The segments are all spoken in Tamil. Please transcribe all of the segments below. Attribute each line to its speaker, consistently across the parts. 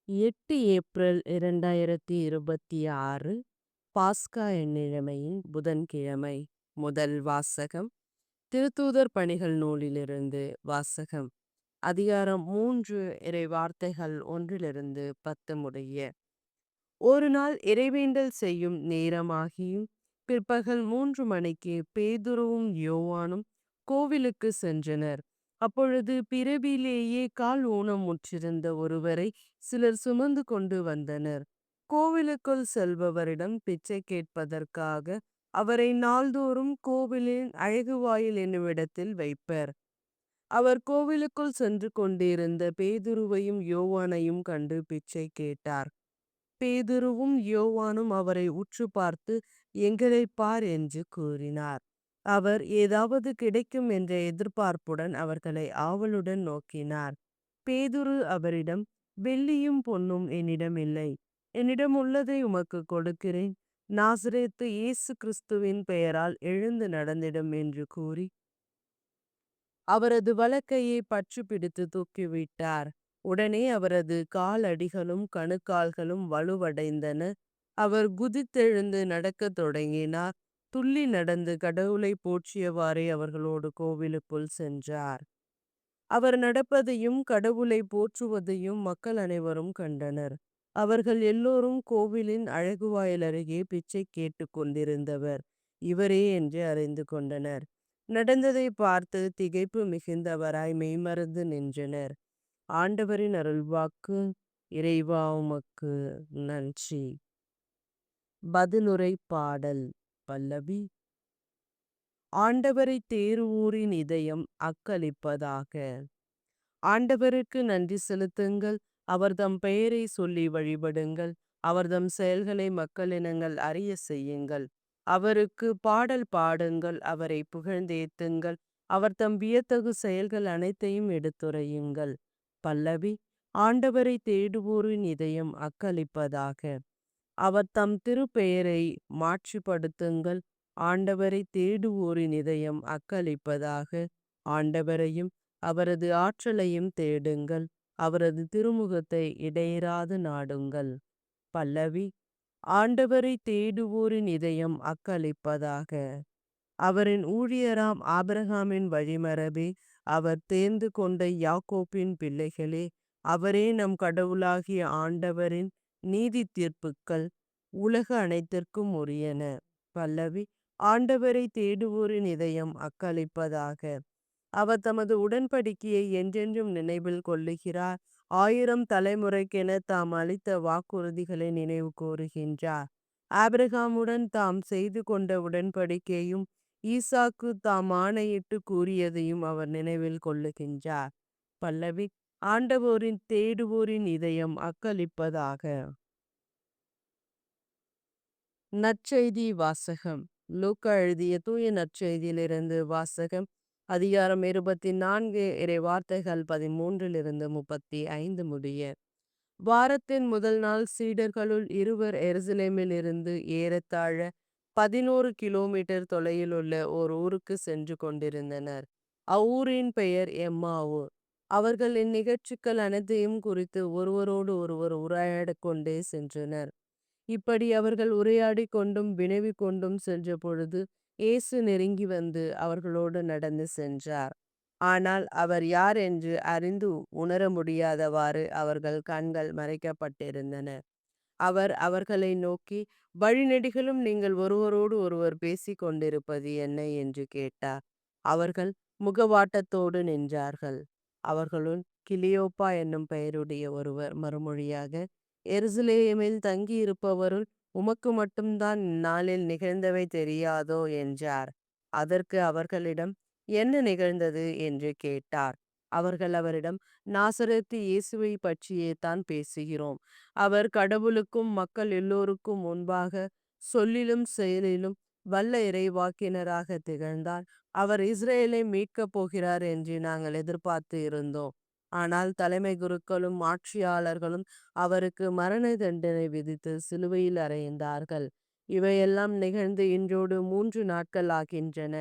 Speaker 1: 8 ஏப்ரல் 2026 பாஸ்கா எண்ணிழமையின் புதன்கிழமை. முதல் வாசகம் திருத்தூதர் பணிகள் நூலிலிருந்து வாசகம். அதிகாரம் 3 இறை வார்த்தைகள் 1-10 முடிய. ஒரு நாள் இறைவேண்டல் செய்யும் நேரமாகியும் பிற்பகல் 3 மணிக்கு பேதுருவும் யோவானும் கோவிலுக்கு சென்றனர். அப்பொழுது பிறவிலேயே கால் ஊனமுற்றிருந்த ஒருவரை சிலர் சுமந்து கொண்டு வந்தனர். கோவிலுக்குள் செல்பவரிடம் பிச்சை கேட்பதற்காக அவரை நாள்தோறும் கோவிலின் அழகு வாயில் என்னுமிடத்தில் வைப்பர். அவர் கோவிலுக்குள் சென்று கொண்டிருந்த பேதுருவையும் யோவானையும் கண்டு பிச்சை கேட்டார். பேதுருவும் யோவானும் அவரை உற்று பார்த்து, எங்களைப் பார் என்று கூறினார். அவர் ஏதாவது கிடைக்கும் என்ற எதிர்பார்ப்புடன் அவர்களை ஆவலுடன் நோக்கினார். பேதுரு அவரிடம், வெள்ளியும் பொன்னும் என்னிடம் இல்லை. என்னிடம் உள்ளதை உமக்கு கொடுக்கிறேன். நாசரேத்து இயேசு கிறிஸ்துவின் பெயரால் எழுந்து நடந்திடும் என்று கூறி அவரது வலக்கையை பற்று பிடித்து தூக்கிவிட்டார். உடனே அவரது காலடிகளும் கணுக்கால்களும் வலுவடைந்தன. அவர் குதித்தெழுந்து நடக்கத் தொடங்கினார். துள்ளி நடந்து கடவுளை போற்றியவாறே அவர்களோடு கோவிலுக்குள் சென்றார். அவர் நடப்பதையும் கடவுளை போற்றுவதையும் மக்கள் அனைவரும் கண்டனர். அவர்கள் எல்லோரும் கோவிலின் அழகு வாயில் அருகே பிச்சை கேட்டு கொண்டிருந்தவர் இவரே என்று அறிந்து கொண்டனர். நடந்ததை பார்த்து திகைப்பு மிகுந்தவராய் மெய்மறந்து நின்றனர். ஆண்டவரின் அருள்வாக்கு. இறைவா உமக்கு நன்றி. பதிலுரை பாடல். பல்லவி. ஆண்டவரை தேறுவோரின் இதயம் அக்களிப்பதாக. ஆண்டவருக்கு நன்றி செலுத்துங்கள். அவர்தம் பெயரை சொல்லி வழிபடுங்கள். அவர்தம் செயல்களை மக்களினங்கள் அறிய செய்யுங்கள். அவருக்கு பாடல் பாடுங்கள். அவரை புகழ்ந்தேத்துங்கள். அவர்தம் வியத்தகு செயல்கள் அனைத்தையும் எடுத்துரையுங்கள். பல்லவி. ஆண்டவரை தேடுவோரின் இதயம் அக்களிப்பதாக. அவர் தம் திருப்பெயரை மாட்சிப்படுத்துங்கள். ஆண்டவரை தேடுவோரின் இதயம் அக்களிப்பதாக. ஆண்டவரையும் அவரது ஆற்றலையும் தேடுங்கள். அவரது திருமுகத்தை இடையராது நாடுங்கள். பல்லவி. ஆண்டவரை தேடுவோரின் இதயம் அக்களிப்பதாக. அவரின் ஊழியராம் ஆபிரகாமின் வழிமரபே, அவர் தேர்ந்து கொண்ட யாக்கோப்பின் பிள்ளைகளே, அவரே நம் கடவுளாகிய ஆண்டவரின் நீதி தீர்ப்புக்கள் உலக அனைத்திற்கும் உரியன. பல்லவி. ஆண்டவரை தேடுவோரின் இதயம் அக்களிப்பதாக. அவர் தமது உடன்படிக்கையை என்றென்றும் நினைவில் கொள்ளுகிறார். 1000 தலைமுறைக்கென தாம் அளித்த வாக்குறுதிகளை நினைவு கூறுகின்றார். ஆபிரகாமுடன் தாம் செய்து கொண்ட உடன்படிக்கையும் ஈசாக்கு தாம் ஆணையிட்டு கூறியதையும் அவர் நினைவில் கொள்ளுகின்றார். பல்லவி. ஆண்டவரின் தேடுவோரின் இதயம் அக்களிப்பதாக. நற்செய்தி வாசகம். லூக்கா எழுதிய தூய நற்செய்தியிலிருந்து வாசகம். அதிகாரம் 24 இறை வார்த்தைகள் 13-35 முடிய. வாரத்தின் முதல் நாள் சீடர்களுள் இருவர் எருசலேமில் இருந்து ஏறத்தாழ 11 கிலோமீட்டர் தொலைவில் உள்ள ஓர் ஊருக்கு சென்று கொண்டிருந்தனர். அவ்வூரின் பெயர் எம்மாவு. அவர்கள் இந்நிகழ்ச்சிகள் அனைத்தையும் குறித்து ஒருவரோடு ஒருவர் உரையாடிக் கொண்டே சென்றனர். இப்படி அவர்கள் உரையாடிக் கொண்டும் வினவிக் கொண்டும் சென்ற பொழுது இயேசு நெருங்கி வந்து அவர்களோடு நடந்து சென்றார். ஆனால் அவர் யார் என்று அறிந்து உணர முடியாதவாறு அவர்கள் கண்கள் மறைக்கப்பட்டிருந்தன. அவர் அவர்களை நோக்கி, வழிநெடுகிலும் நீங்கள் ஒருவரோடு ஒருவர் பேசிக் கொண்டிருப்பது என்ன என்று கேட்டார். அவர்கள் முகவாட்டத்தோடு நின்றார்கள். அவர்களுள் கிளியோப்பா என்னும் பெயருடைய ஒருவர் மறுமொழியாக, எருசலேமில் தங்கியிருப்பவருள் உமக்கு மட்டும்தான் இந்நாளில் நிகழ்ந்தவை தெரியாதோ என்றார். அதற்கு அவர்களிடம், என்ன நிகழ்ந்தது என்று கேட்டார். அவர்கள் அவரிடம், நாசரேத்து இயேசுவை பற்றியே தான் பேசுகிறோம். அவர் கடவுளுக்கும் மக்கள் எல்லோருக்கும் முன்பாக சொல்லிலும் செயலிலும் வல்ல இறைவாக்கினராக திகழ்ந்தார். அவர் இஸ்ரேலை மீட்கப் போகிறார் என்று நாங்கள் எதிர்பார்த்து இருந்தோம். ஆனால் தலைமை குருக்களும் ஆட்சியாளர்களும் அவருக்கு மரண தண்டனை விதித்து சிலுவையில் அறைந்தார்கள். இவையெல்லாம் நிகழ்ந்து இன்றோடு 3 நாட்கள் ஆகின்றன.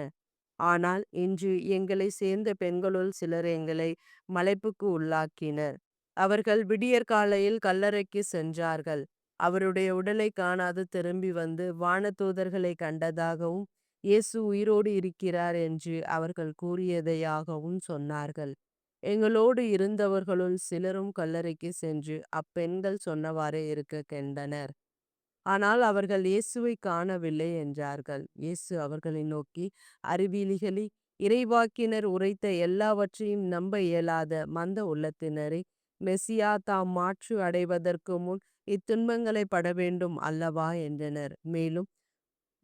Speaker 1: ஆனால் இன்று எங்களை சேர்ந்த பெண்களுள் சிலர் எங்களை மலைப்புக்கு உள்ளாக்கினர். அவர்கள் விடியற்காலையில் கல்லறைக்கு சென்றார்கள். அவருடைய உடலை காணாது திரும்பி வந்து வானதூதர்களை கண்டதாகவும், இயேசு உயிரோடு இருக்கிறார் என்று அவர்கள் கூறியதையாகவும் சொன்னார்கள். எங்களோடு இருந்தவர்களுள் சிலரும் கல்லறைக்கு சென்று அப்பெண்கள் சொன்னவாறே இருக்கக் கண்டனர். ஆனால் அவர்கள் இயேசுவைக் காணவில்லை என்றார்கள். இயேசு அவர்களை நோக்கி, அறிவீலிகளே, இறைவாக்கினர் உரைத்த எல்லாவற்றையும் நம்ப இயலாத மந்த உள்ளத்தினரே, மெசியா தாம் மாட்சி அடைவதற்கு முன் இத்துன்பங்களைப் படவேண்டும் அல்லவா என்றனர். மேலும்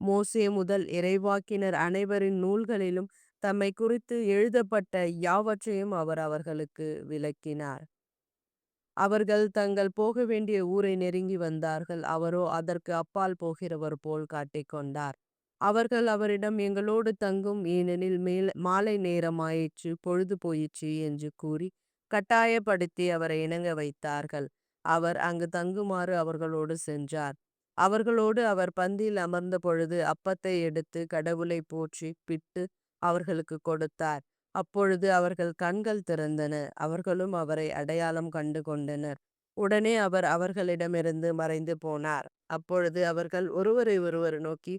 Speaker 1: மோசே முதல் இறைவாக்கினர் அனைவரின் நூல்களிலும் தம்மைக் குறித்து எழுதப்பட்ட யாவற்றையும் அவர் அவர்களுக்கு விளக்கினார். அவர்கள் தங்கள் போக வேண்டிய ஊரை நெருங்கி வந்தார்கள். அவரோ அதற்கு அப்பால் போகிறவர் போல் காட்டிக்கொண்டார். அவர்கள் அவரிடம், எங்களோடு தங்கும், ஏனெனில் மாலை நேரமாயிற்று, பொழுது போயிற்று என்று கூறி கட்டாயப்படுத்தி அவரை இணங்க வைத்தார்கள். அவர் அங்கு தங்குமாறு அவர்களோடு சென்றார். அவர்களோடு அவர் பந்தியில் அமர்ந்த பொழுது அப்பத்தை எடுத்து கடவுளை போற்றி பிட்டு அவர்களுக்கு கொடுத்தார். அப்பொழுது அவர்கள் கண்கள் திறந்தன. அவர்களும் அவரை அடையாளம் கண்டு கொண்டனர். உடனே அவர் அவர்களிடமிருந்து மறைந்து போனார். அப்பொழுது அவர்கள் ஒருவரை ஒருவர் நோக்கி,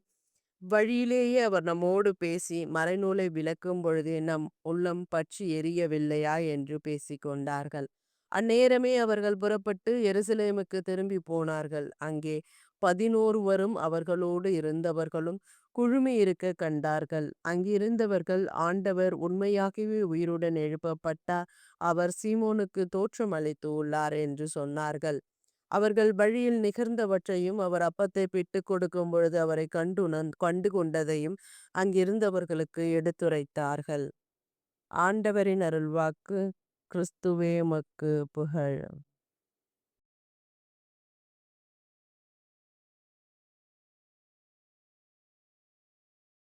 Speaker 1: வழியிலேயே அவர் நம்மோடு பேசி மறைநூலை விளக்கும் பொழுது நம் உள்ளம் பற்றி எரியவில்லையா என்று பேசிக்கொண்டார்கள். அந்நேரமே அவர்கள் புறப்பட்டு எருசலேமுக்கு திரும்பி போனார்கள். அங்கே 11 அவர்களோடு இருந்தவர்களும் குழுமி இருக்க கண்டார்கள். அங்கிருந்தவர்கள், ஆண்டவர் உண்மையாகவே உயிருடன் எழுப்பப்பட்டார், அவர் சீமோனுக்கு தோற்றம் அளித்து உள்ளார் என்று சொன்னார்கள். அவர்கள் வழியில் நிகழ்ந்தவற்றையும் அவர் அப்பத்தை பிட்டுக் கொடுக்கும் பொழுது அவரை கண்டு கொண்டதையும் அங்கிருந்தவர்களுக்கு எடுத்துரைத்தார்கள். ஆண்டவரின் அருள்வாக்கு. கிறிஸ்துவே உமக்கு புகழ்.